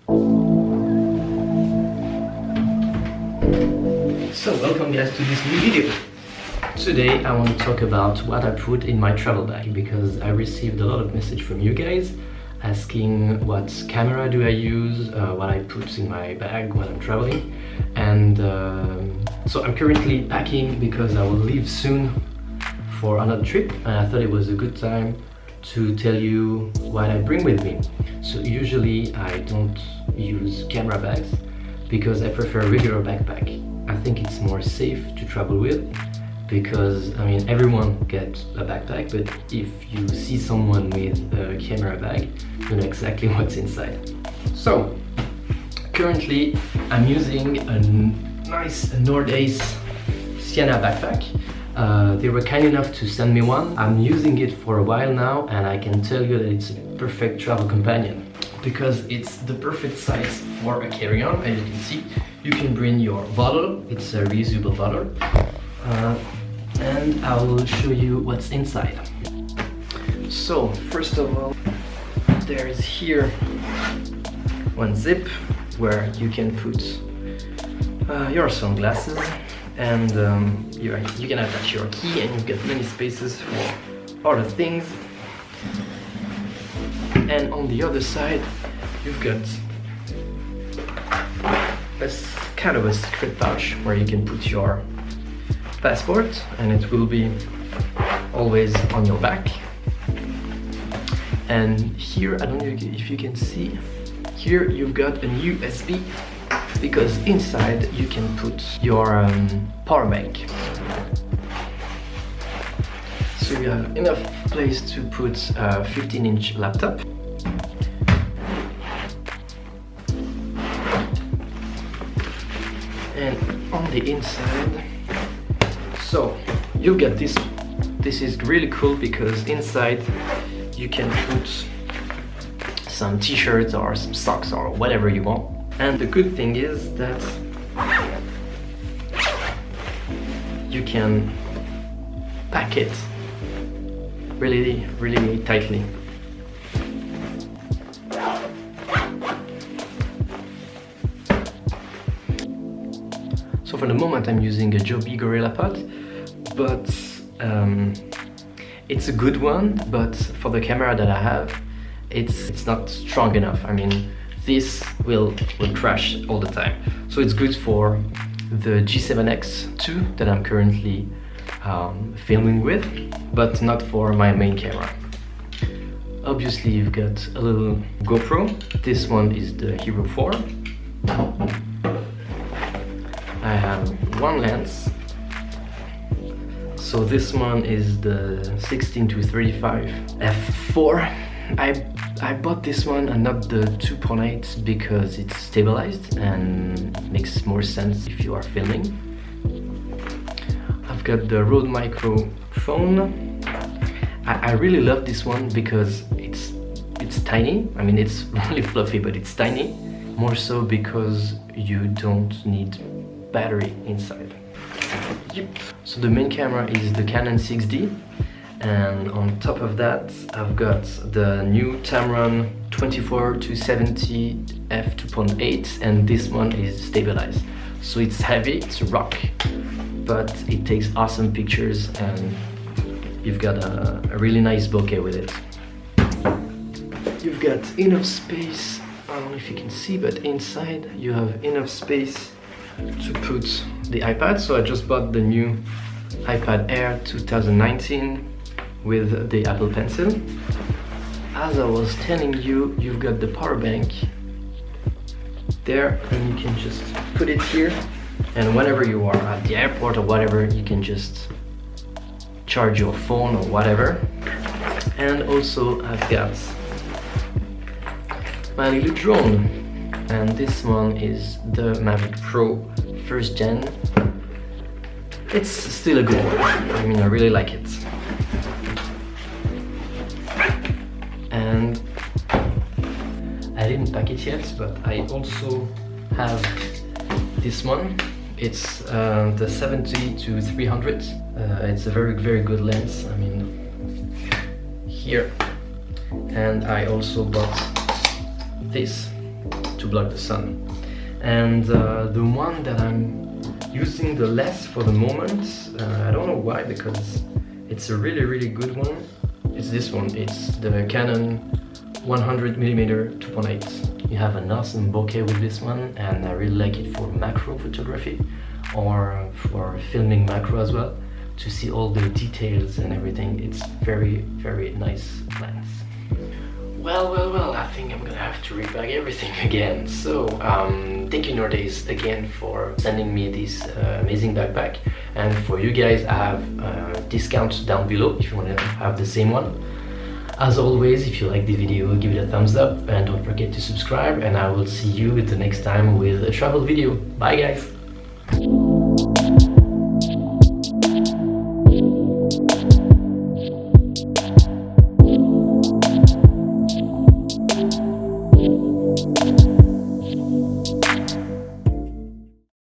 So welcome guys to this new video. Today I want to talk about what I put in my travel bag, because I received a lot of message from you guys asking what camera do I use, what I put in my bag when I'm traveling. And so I'm currently packing because I will leave soon for another trip, and I thought it was a good time to tell you what I bring with me. So usually I don't use camera bags because I prefer a regular backpack. I think it's more safe to travel with, because I mean everyone gets a backpack, but if you see someone with a camera bag, you know exactly what's inside. So currently I'm using a nice Nordace Sienna backpack. They were kind enough to send me one. I'm using it for a while now, and I can tell you that it's a perfect travel companion because it's the perfect size for a carry-on. As you can see, you can bring your bottle. It's a reusable bottle. And I will show you what's inside. So first of all, there's here one zip where you can put your sunglasses, and you can attach your key, and you've got many spaces for other things. And on the other side you've got kind of a secret pouch where you can put your passport, and it will be always on your back. And here, I don't know if you can see, here you've got a USB, because inside you can put your power bank. So you have enough place to put a 15-inch laptop. And on the inside, so you get this. This is really cool because inside you can put some t-shirts or some socks or whatever you want. And the good thing is that you can pack it really, really tightly. So for the moment I'm using a Joby Gorilla Pod, but it's a good one, but for the camera that I have, it's not strong enough. I mean, this will crash all the time. So it's good for the G7X II that I'm currently filming with, but not for my main camera. Obviously you've got a little GoPro. This one is the Hero 4. I have one lens. So this one is the 16-35 f4. I bought this one and not the 2.8 because it's stabilized and it makes more sense if you are filming. I've got the Rode microphone. I really love this one because it's tiny. I mean, it's really fluffy, but it's tiny. More so because you don't need battery inside. Yep. So the main camera is the Canon 6D, and on top of that I've got the new Tamron 24-70 f2.8, and this one is stabilized. So it's heavy, it's a rock, but it takes awesome pictures, and you've got a really nice bokeh with it. You've got enough space, I don't know if you can see, but inside you have enough space to put the iPad. So I just bought the new iPad Air 2019 with the Apple Pencil. As I was telling you, you've got the power bank there, and you can just put it here, and whenever you are at the airport or whatever, you can just charge your phone or whatever. And also I've got my little drone, and this one is the Mavic Pro 1st Gen. It's still a good one. I mean, I really like it. And I didn't pack it yet, but I also have this one. It's the 70-300. It's a very, very good lens. I mean, here. And I also bought this to block the sun. And the one that I'm using the less for the moment, I don't know why, because it's a really good one. It's this one. It's the Canon 100mm 2.8. You have an awesome bokeh with this one, and I really like it for macro photography or for filming macro as well, to see all the details and everything. It's very nice lens. Well, I think I'm gonna have to rebag everything again. So, thank you Nordays again for sending me this amazing backpack. And for you guys, I have discounts down below if you want to have the same one. As always, if you like the video, give it a thumbs up and don't forget to subscribe, and I will see you the next time with a travel video. Bye guys!